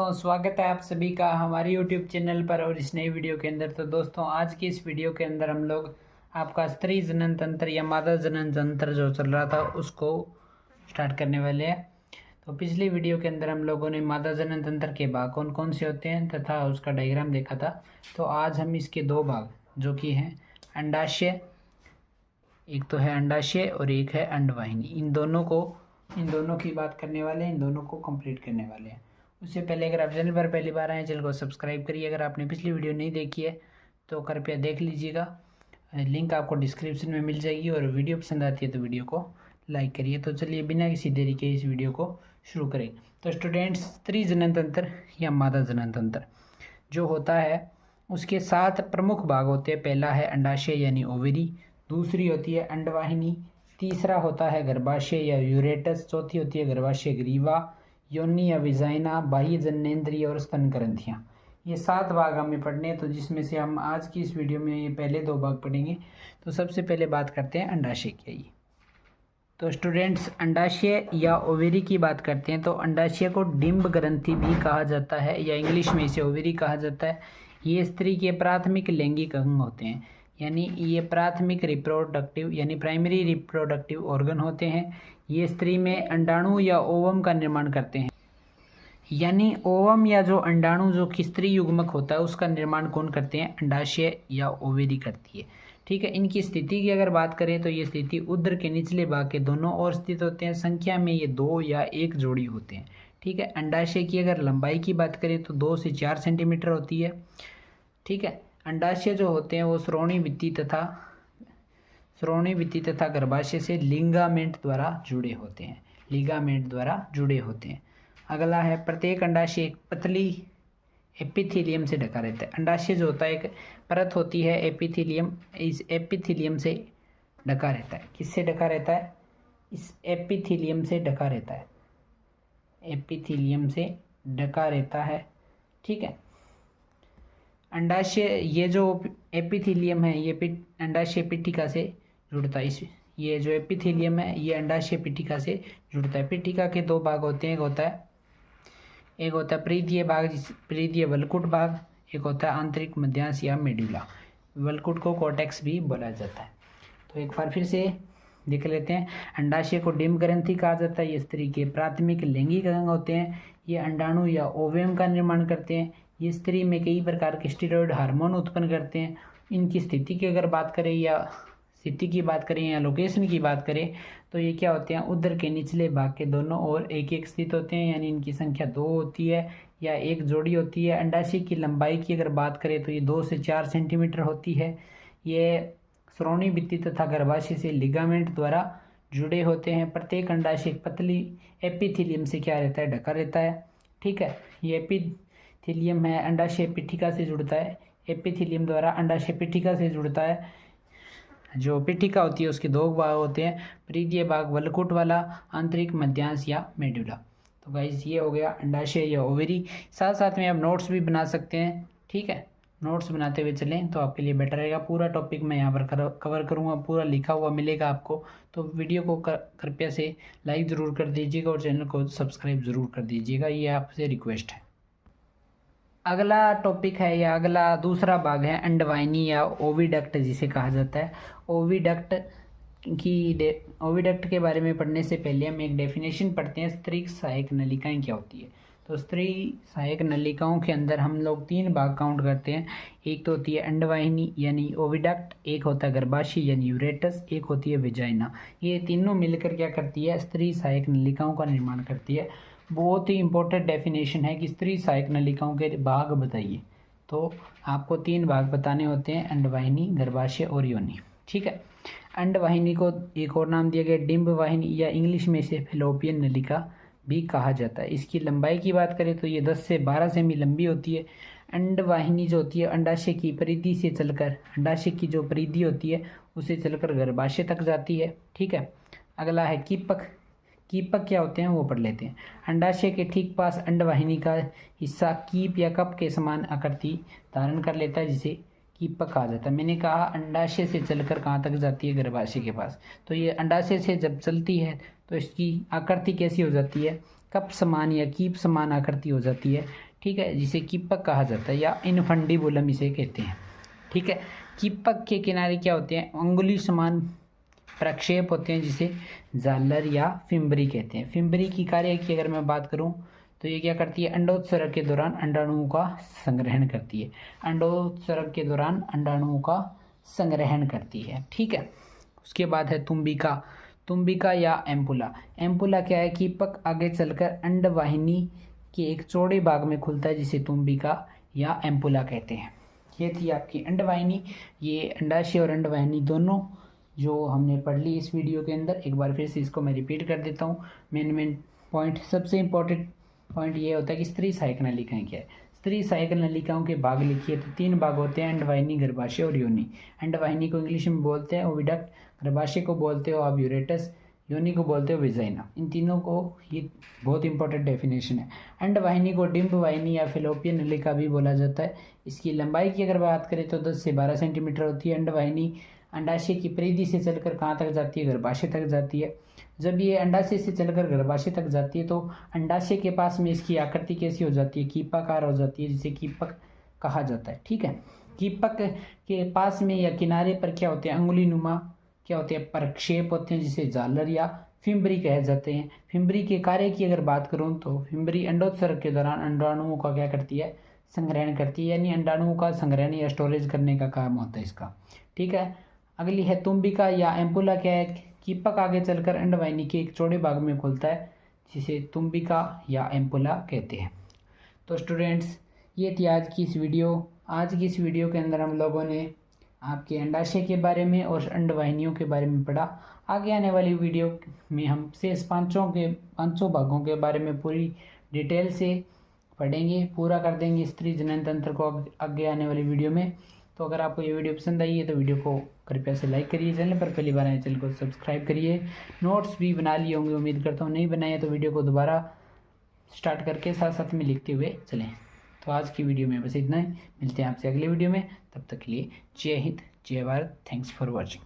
दोस्तों, स्वागत है आप सभी का हमारे YouTube चैनल पर और इस नई वीडियो के अंदर। तो दोस्तों, आज की इस वीडियो के अंदर हम लोग आपका स्त्री जनन तंत्र या मादा जनन तंत्र जो चल रहा था उसको स्टार्ट करने वाले हैं। तो पिछली वीडियो के अंदर हम लोगों ने मादा जनन तंत्र के भाग कौन कौन से होते हैं तथा उसका डायग्राम देखा था। तो आज हम इसके दो भाग जो कि हैं अंडाशय, एक तो है अंडाशय और एक है अंडवाहिनी, इन दोनों की बात करने वाले हैं, इन दोनों को कंप्लीट करने वाले हैं। उससे पहले अगर आप चैनल पर पहली बार आए, चैनल को सब्सक्राइब करिए। अगर आपने पिछली वीडियो नहीं देखी है तो कृपया देख लीजिएगा, लिंक आपको डिस्क्रिप्शन में मिल जाएगी। और वीडियो पसंद आती है तो वीडियो को लाइक करिए। तो चलिए बिना किसी देरी के इस वीडियो को शुरू करें। तो स्टूडेंट्स, स्त्री जनन तंत्र या मादा जनन तंत्र जो होता है उसके 7 प्रमुख भाग होते हैं। पहला है अंडाशय यानी ओवरी, दूसरी होती है अंडवाहिनी, तीसरा होता है गर्भाशय या यूरेटस, चौथी होती है गर्भाशय ग्रीवा, योनि या विजाइना, बाह्य जननेंद्रिय और स्तन ग्रंथियाँ। ये 7 भाग हमें पढ़ने हैं, तो जिसमें से हम आज की इस वीडियो में ये पहले 2 भाग पढ़ेंगे। तो सबसे पहले बात करते हैं अंडाशय की। ये तो स्टूडेंट्स, अंडाशय या ओवेरी की बात करते हैं तो अंडाशय को डिंब ग्रंथि भी कहा जाता है या इंग्लिश में इसे ओवेरी कहा जाता है। ये स्त्री के प्राथमिक लैंगिक अंग होते हैं, यानी ये प्राथमिक रिप्रोडक्टिव यानी प्राइमरी रिप्रोडक्टिव ऑर्गन होते हैं। ये स्त्री में अंडाणु या ओवम का निर्माण करते हैं, यानी ओवम या जो अंडाणु जो कि स्त्री युग्मक होता है उसका निर्माण कौन करते हैं? अंडाशय या ओवेरी करती है। ठीक है, इनकी स्थिति की अगर बात करें तो ये स्थिति उदर के निचले भाग के दोनों ओर स्थित होते हैं। संख्या में ये 2 या 1 जोड़ी होते हैं। ठीक है, अंडाशय की अगर लंबाई की बात करें तो 2 से 4 सेंटीमीटर होती है। ठीक है, अंडाशय जो होते हैं वो श्रोणि भित्ति तथा गर्भाशय से लिगामेंट द्वारा जुड़े होते हैं। अगला है प्रत्येक अंडाशय एक पतली एपिथेलियम से ढका रहता है। अंडाशय जो होता है एक परत होती है एपिथेलियम, इस एपिथेलियम से ढका रहता है। किससे ढका रहता है? इस एपिथेलियम से ढका रहता है, एपिथेलियम से ढका रहता है। ठीक है, अंडाशय ये जो एपिथेलियम है ये अंडाशय पीठिका से जुड़ता है। ये जो एपिथेलियम है ये अंडाशय पीठिका से जुड़ता है। पीठिका के 2 भाग होते हैं, एक होता है परिधीय भाग, परिधीय वलकुट भाग, एक होता है आंतरिक मध्यांश या मेडुला। वलकुट को कॉर्टेक्स भी बोला जाता है। तो एक बार फिर से देख लेते हैं। अंडाशय को डिंब ग्रंथि कहा जाता है। ये स्त्री के प्राथमिक लैंगिक अंग होते हैं। ये अंडाणु या ओवम का निर्माण करते हैं। ये स्त्री में कई प्रकार के स्टेरॉयड हार्मोन उत्पन्न करते हैं। इनकी स्थिति की अगर बात करें या लोकेशन की बात करें तो ये क्या होते हैं? उदर के निचले भाग के दोनों ओर एक स्थित होते हैं, यानी इनकी संख्या 2 होती है या 1 जोड़ी होती है। अंडाशय की लंबाई की अगर बात करें तो ये 2 से 4 सेंटीमीटर होती है। ये श्रोणि भित्ति तथा गर्भाशय से लिगामेंट द्वारा जुड़े होते हैं। प्रत्येक अंडाशय पतली एपिथेलियम से क्या रहता है? ढका रहता है। ठीक है, ये एपिथेलियम है अंडाशय पीठिका से जुड़ता है, एपिथेलियम द्वारा अंडाशय पीठिका से जुड़ता है। जो पीठिका होती है उसके 2 भाग होते हैं, परिधीय भाग वलकुट वाला, आंतरिक मध्यांश या मेडुला। तो गाइस, ये हो गया अंडाशय या ओवेरी। साथ साथ में आप नोट्स भी बना सकते हैं। ठीक है, नोट्स बनाते हुए चलें तो आपके लिए बेटर रहेगा। पूरा टॉपिक मैं यहाँ पर कवर करूँगा, पूरा लिखा हुआ मिलेगा आपको। तो वीडियो को कृपया से लाइक ज़रूर कर दीजिएगा और चैनल को सब्सक्राइब ज़रूर कर दीजिएगा, ये आपसे रिक्वेस्ट है। अगला टॉपिक है या अगला दूसरा भाग है अंडवाहिनी या ओविडक्ट जिसे कहा जाता है। ओविडक्ट के बारे में पढ़ने से पहले हम एक डेफिनेशन पढ़ते हैं। स्त्री सहायक नलिकाएं क्या होती है? तो स्त्री सहायक नलिकाओं के अंदर हम लोग 3 भाग काउंट करते हैं। एक तो होती है अंडवाहिनी यानी ओविडक्ट, एक होता है गर्भाशय यानी यूरेटस, एक होती है विजाइना। ये तीनों मिलकर क्या करती है? स्त्री सहायक नलिकाओं का निर्माण करती है। बहुत ही इंपॉर्टेंट डेफिनेशन है कि स्त्री सहायक नलिकाओं के भाग बताइए। तो आपको 3 भाग बताने होते हैं, अंडवाहिनी, गर्भाशय और योनि। ठीक है, अंडवाहिनी को एक और नाम दिया गया डिंब वाहिनी या इंग्लिश में इसे फैलोपियन नलिका भी कहा जाता है। इसकी लंबाई की बात करें तो ये 10 से 12 सेमी लंबी होती है। अंडवाहिनी जो होती है अंडाशय की परिधि से चलकर, अंडाशय की जो परिधि होती है उसे चलकर गर्भाशय तक जाती है। ठीक है, अगला है कीपक। कीपक क्या होते हैं वो पढ़ लेते हैं। अंडाशय के ठीक पास अंडवाहिनी का हिस्सा कीप या कप के समान आकृति धारण कर लेता है, जिसे कीपक कहा जाता है। मैंने कहा अंडाशय से चलकर कहाँ तक जाती है? गर्भाशय के पास। तो ये अंडाशय से जब चलती है तो इसकी आकृति कैसी हो जाती है? कप समान या कीप समान आकृति हो जाती है। ठीक है, जिसे कीपक कहा जाता है या इनफंडिबुलम इसे कहते हैं। ठीक है, कीपक के किनारे क्या होते हैं, अंगुली समान प्रक्षेप होते हैं जिसे जालर या फिम्बरी कहते हैं। फिम्बरी की कार्य की अगर मैं बात करूं तो ये क्या करती है, अंडोत्सर्ग के दौरान अंडाणुओं का संग्रहण करती है। अंडोत्सर्ग के दौरान अंडाणुओं का संग्रहण करती है। ठीक है, उसके बाद है तुम्बिका। तुम्बिका या एम्पुला। एम्पुला क्या है, कीपक आगे चलकर अंडवाहिनी के एक चौड़े भाग में खुलता है जिसे तुम्बिका या एम्पुला कहते हैं। ये थी आपकी अंडवाहिनी। ये अंडाशय और अंडवाहिनी दोनों जो हमने पढ़ ली इस वीडियो के अंदर। एक बार फिर से इसको मैं रिपीट कर देता हूँ। मेन पॉइंट, सबसे इम्पोर्टेंट पॉइंट ये होता है कि स्त्री सहायक नलिकाएं क्या है। स्त्री सहायक नलिकाओं के भाग लिखिए तो 3 भाग होते हैं, अंडवाहिनी, गर्भाशय और योनि। अंडवाहिनी को इंग्लिश में बोलते हैं ओविडक्ट, गर्भाशय को बोलते हो आप यूरेटस, योनि को बोलते हो विजाइना। इन तीनों को, ये बहुत इंपॉर्टेंट डेफिनेशन है। अंडवाहिनी को डिंब वाहिनी या फिलोपियन नलिका भी बोला जाता है। इसकी लंबाई की अगर बात करें तो 10 से 12 सेंटीमीटर होती है। अंडवाहिनी अंडाशय की परिधि से चलकर कहाँ तक जाती है, गर्भाशय तक जाती है। जब ये अंडाशय से चलकर गर्भाशय तक जाती है तो अंडाशय के पास में इसकी आकृति कैसी हो जाती है, कीपाकार हो जाती है, जिसे कीपक कहा जाता है। ठीक है, कीपक के पास में या किनारे पर क्या होते हैं, अंगुली नुमा क्या होते हैं, प्रक्षेप होते हैं जिसे जालर या फिम्बरी कहे जाते हैं। फिम्बरी के कार्य की अगर बात करूं तो फिम्बरी अंडोत्सर्ग के दौरान अंडाणुओं का क्या करती है, संग्रहण करती है, यानी अंडाणुओं का संग्रहण या स्टोरेज करने का काम होता है इसका। ठीक है, अगली है तुम्बिका या एम्पुला। क्या है, कीपक आगे चलकर अंडवाहिनी के एक चौड़े भाग में खुलता है जिसे तुम्बिका या एम्पुला कहते हैं। तो स्टूडेंट्स, ये थी आज की इस वीडियो। आज की इस वीडियो के अंदर हम लोगों ने आपके अंडाशय के बारे में और अंडवाहिनियों के बारे में पढ़ा। आगे आने वाली वीडियो में हम शेष पांचों भागों के बारे में पूरी डिटेल से पढ़ेंगे, पूरा कर देंगे स्त्री जनन तंत्र को आगे आने वाली वीडियो में। तो अगर आपको ये वीडियो पसंद आई है तो वीडियो को कृपया से लाइक करिए, चैनल पर पहली बार आए चैनल को सब्सक्राइब करिए। नोट्स भी बना लिए होंगे उम्मीद करता हूँ, नहीं बनाए तो वीडियो को दोबारा स्टार्ट करके साथ साथ में लिखते हुए चलें। तो आज की वीडियो में बस इतना ही, मिलते हैं आपसे अगले वीडियो में। तब तक के लिए जय हिंद, जय भारत, थैंक्स फॉर वॉचिंग।